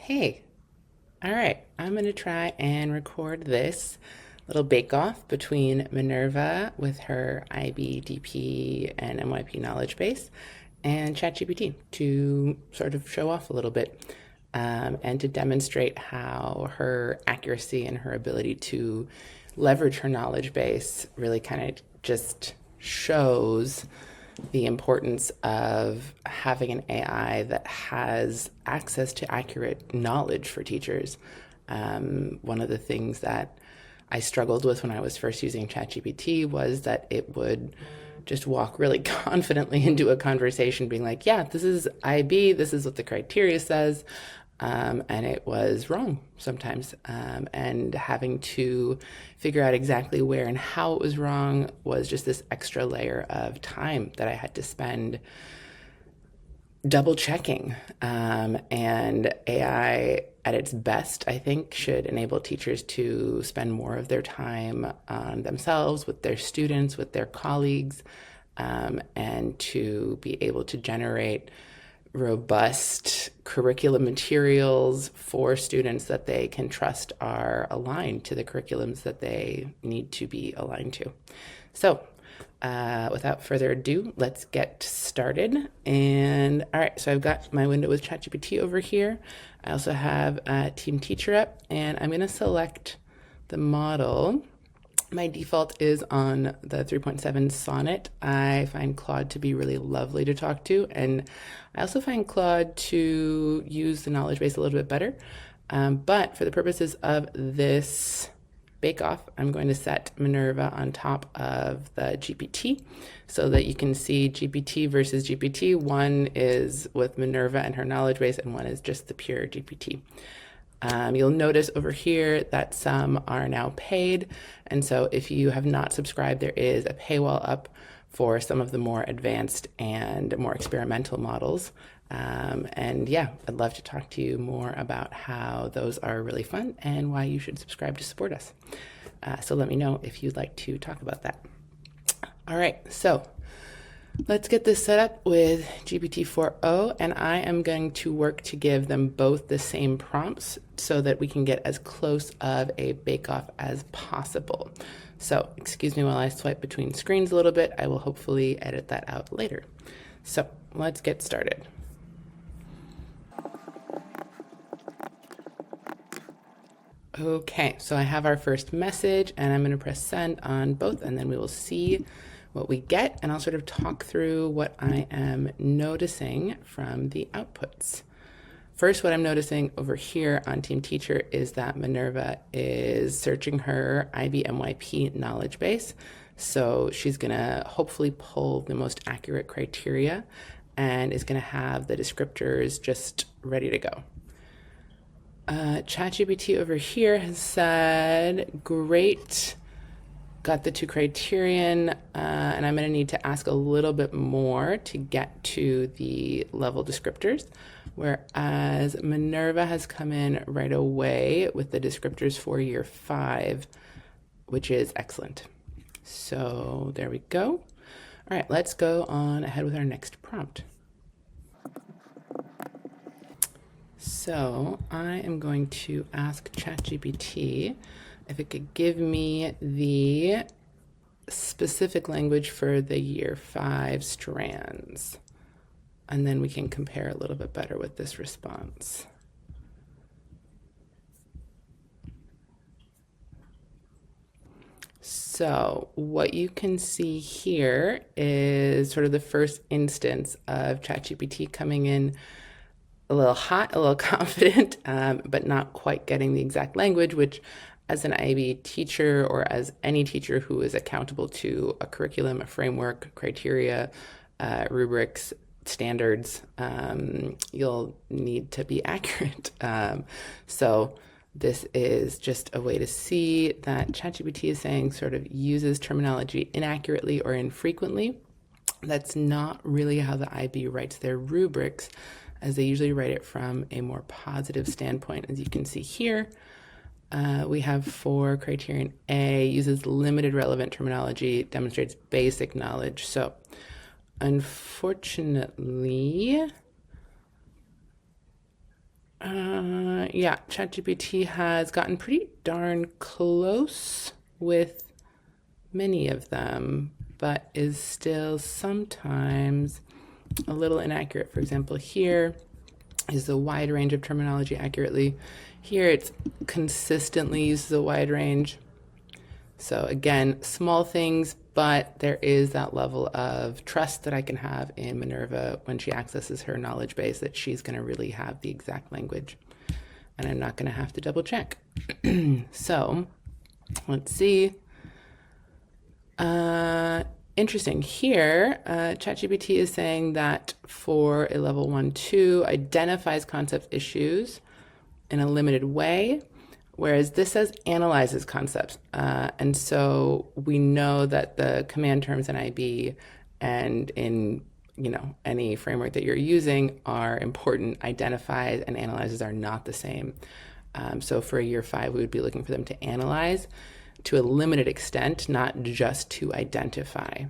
Hey, all right, I'm going to try and record this little bake-off between Minerva with her IB, DP, and MYP knowledge base and ChatGPT to sort of show off a little bit and to demonstrate how her accuracy and her ability to leverage her knowledge base really kind of just shows the importance of having an AI that has access to accurate knowledge for teachers. One of the things that I struggled with when I was first using ChatGPT was that it would just walk really confidently into a conversation, being like, yeah, this is IB, this is what the criteria says. And it was wrong sometimes. And having to figure out exactly where and how it was wrong was just this extra layer of time that I had to spend double checking. And AI at its best, I think, should enable teachers to spend more of their time on themselves, with their students, with their colleagues, and to be able to generate robust curriculum materials for students that they can trust are aligned to the curriculums that they need to be aligned to. So without further ado, let's get started. And all right, so I've got my window with ChatGPT over here. I also have TeamTeacher up, and I'm going to select the model. My default is on the 3.7 Sonnet. I find Claude to be really lovely to talk to, and I also find Claude to use the knowledge base a little bit better. But for the purposes of this bake-off, I'm going to set Minerva on top of the GPT so that you can see GPT versus GPT. One is with Minerva and her knowledge base, and one is just the pure GPT. You'll notice over here that some are now paid. And so if you have not subscribed, there is a paywall up for some of the more advanced and more experimental models. And yeah, I'd love to talk to you more about how those are really fun and why you should subscribe to support us. So let me know if you'd like to talk about that. All right, so let's get this set up with GPT-4o, and I am going to work to give them both the same prompts so that we can get as close of a bake-off as possible. So excuse me while I swipe between screens a little bit. I will hopefully edit that out later. So let's get started. Okay, so I have our first message, and I'm going to press send on both, and then we will see what we get, and I'll sort of talk through what I am noticing from the outputs. First, what I'm noticing over here on TeamTeacher is that Minerva is searching her IB/MYP knowledge base. So she's going to hopefully pull the most accurate criteria and is going to have the descriptors just ready to go. ChatGPT over here has said, great, got the two criterion, and I'm going to need to ask a little bit more to get to the level descriptors, whereas Minerva has come in right away with the descriptors for year 5, which is excellent. So there we go. All right, let's go on ahead with our next prompt. So I am going to ask ChatGPT if it could give me the specific language for the year 5 strands. And then we can compare a little bit better with this response. So what you can see here is sort of the first instance of ChatGPT coming in a little hot, a little confident, but not quite getting the exact language, which as an IB teacher or as any teacher who is accountable to a curriculum, a framework, criteria, rubrics, standards, you'll need to be accurate. So this is just a way to see that ChatGPT is saying sort of uses terminology inaccurately or infrequently. That's not really how the IB writes their rubrics, as they usually write it from a more positive standpoint. As you can see here, we have for criterion A, uses limited relevant terminology, demonstrates basic knowledge. So unfortunately, yeah, ChatGPT has gotten pretty darn close with many of them, but is still sometimes a little inaccurate. For example, here is a wide range of terminology accurately. Here it's consistently uses a wide range. So again, small things, but there is that level of trust that I can have in Minerva when she accesses her knowledge base that she's going to really have the exact language. And I'm not going to have to double check. So let's see. Interesting. Here, ChatGPT is saying that for a level 1-2, identifies concept issues in a limited way, whereas this says analyzes concepts. And so we know that the command terms in IB and in any framework that you're using are important. Identifies and analyzes are not the same. So for a year 5, we would be looking for them to analyze to a limited extent, not just to identify.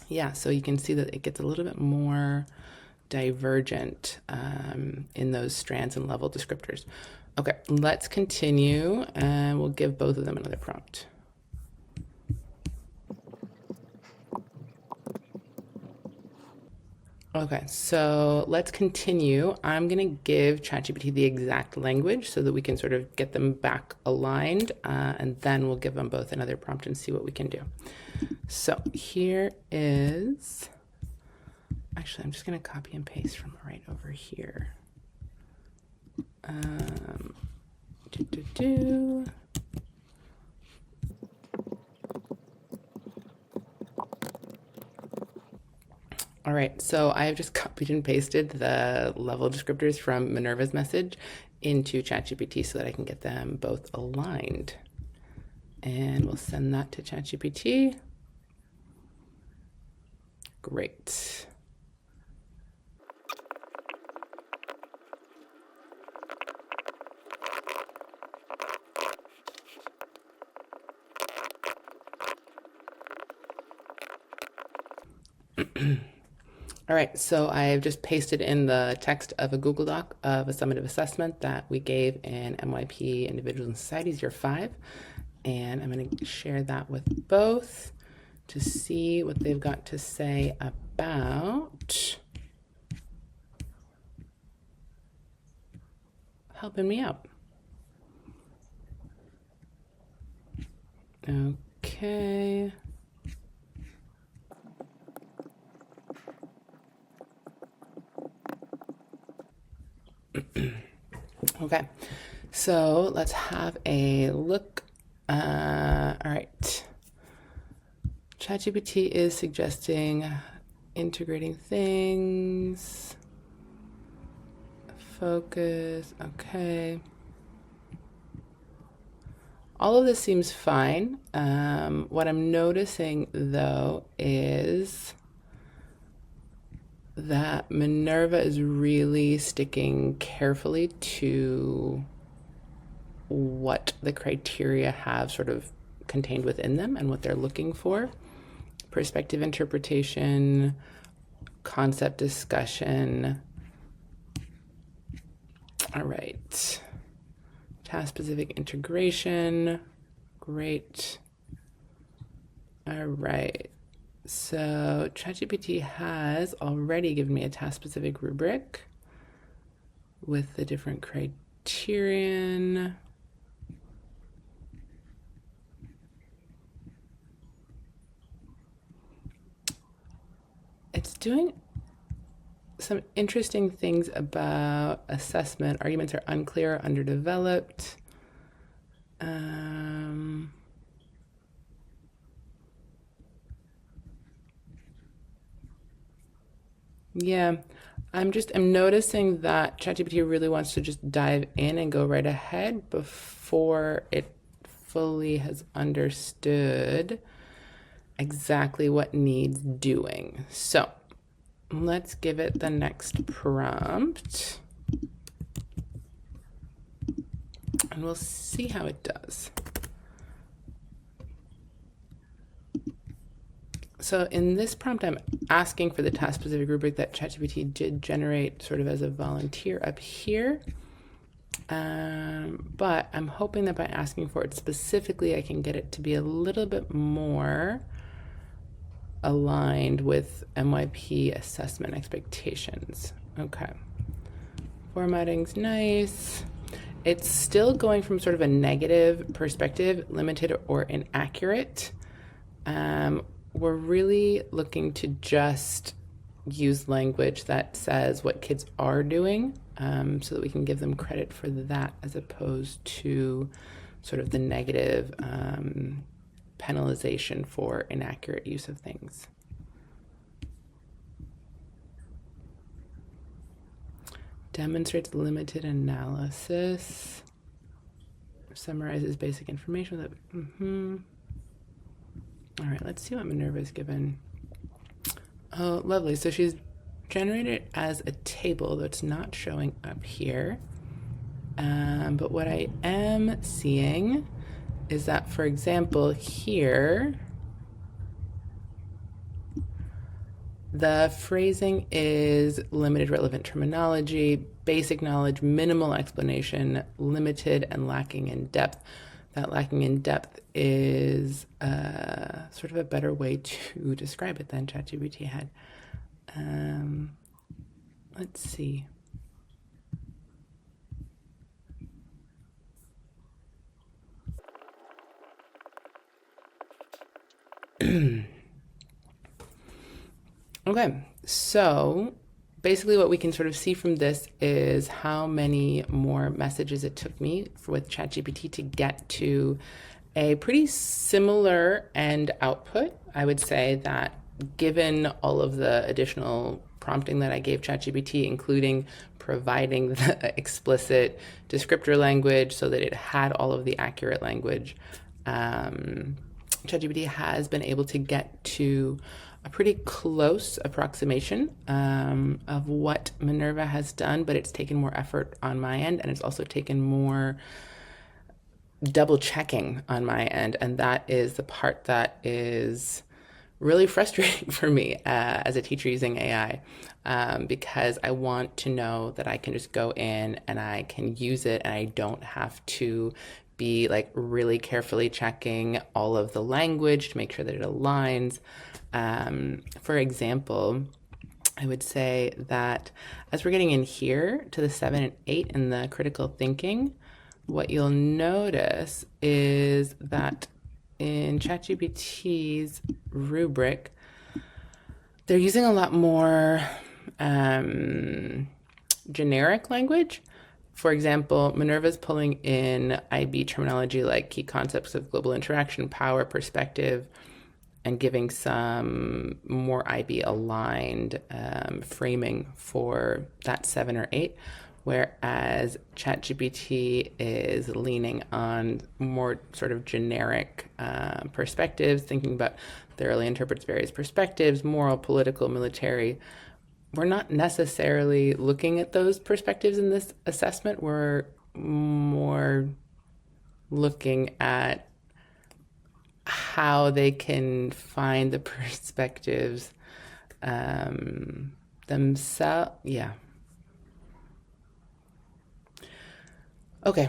Yeah, so you can see that it gets a little bit more divergent in those strands and level descriptors. Okay, let's continue and we'll give both of them another prompt. Okay, so let's continue. I'm going to give ChatGPT the exact language so that we can sort of get them back aligned, and then we'll give them both another prompt and see what we can do. So here is, actually, I'm just going to copy and paste from right over here. All right, so I have just copied and pasted the level descriptors from Minerva's message into ChatGPT so that I can get them both aligned. And we'll send that to ChatGPT. Great. All right, so I've just pasted in the text of a Google Doc of a summative assessment that we gave in MYP Individuals and Societies Year 5. And I'm going to share that with both to see what they've got to say about helping me out. Okay. Okay, so let's have a look. All right. ChatGPT is suggesting integrating things. Focus. Okay. All of this seems fine. What I'm noticing, though, is that Minerva is really sticking carefully to what the criteria have sort of contained within them and what they're looking for. Perspective interpretation, concept discussion. All right. Task-specific integration. Great. All right. So ChatGPT has already given me a task-specific rubric with the different criterion. It's doing some interesting things about assessment. Arguments are unclear or underdeveloped. Yeah, I'm noticing that ChatGPT really wants to just dive in and go right ahead before it fully has understood exactly what needs doing. So let's give it the next prompt and we'll see how it does. So in this prompt, I'm asking for the task-specific rubric that ChatGPT did generate sort of as a volunteer up here. But I'm hoping that by asking for it specifically, I can get it to be a little bit more aligned with MYP assessment expectations. Okay. Formatting's nice. It's still going from sort of a negative perspective, limited or inaccurate. We're really looking to just use language that says what kids are doing, so that we can give them credit for that as opposed to sort of the negative penalization for inaccurate use of things. Demonstrates limited analysis. Summarizes basic information. All right, let's see what Minerva's given. Oh, lovely. So she's generated it as a table that's not showing up here. But what I am seeing is that, for example, here, the phrasing is limited relevant terminology, basic knowledge, minimal explanation, limited, and lacking in depth. That lacking in depth is sort of a better way to describe it than ChatGPT had. Let's see. Okay, so basically what we can sort of see from this is how many more messages it took me with ChatGPT to get to a pretty similar end output. I would say that given all of the additional prompting that I gave ChatGPT, including providing the explicit descriptor language so that it had all of the accurate language, ChatGPT has been able to get to a pretty close approximation of what Minerva has done, but it's taken more effort on my end, and it's also taken more double checking on my end. And that is the part that is really frustrating for me as a teacher using AI, because I want to know that I can just go in and I can use it and I don't have to be like really carefully checking all of the language to make sure that it aligns. For example, I would say that as we're getting in here to the 7 and 8 in the critical thinking, what you'll notice is that in ChatGPT's rubric, they're using a lot more generic language. For example, Minerva's pulling in IB terminology like key concepts of global interaction, power, perspective, and giving some more IB aligned framing for that 7 or 8. Whereas ChatGPT is leaning on more sort of generic perspectives, thinking about thoroughly interprets various perspectives, moral, political, military. We're not necessarily looking at those perspectives in this assessment. We're more looking at how they can find the perspectives themselves. Yeah. Okay.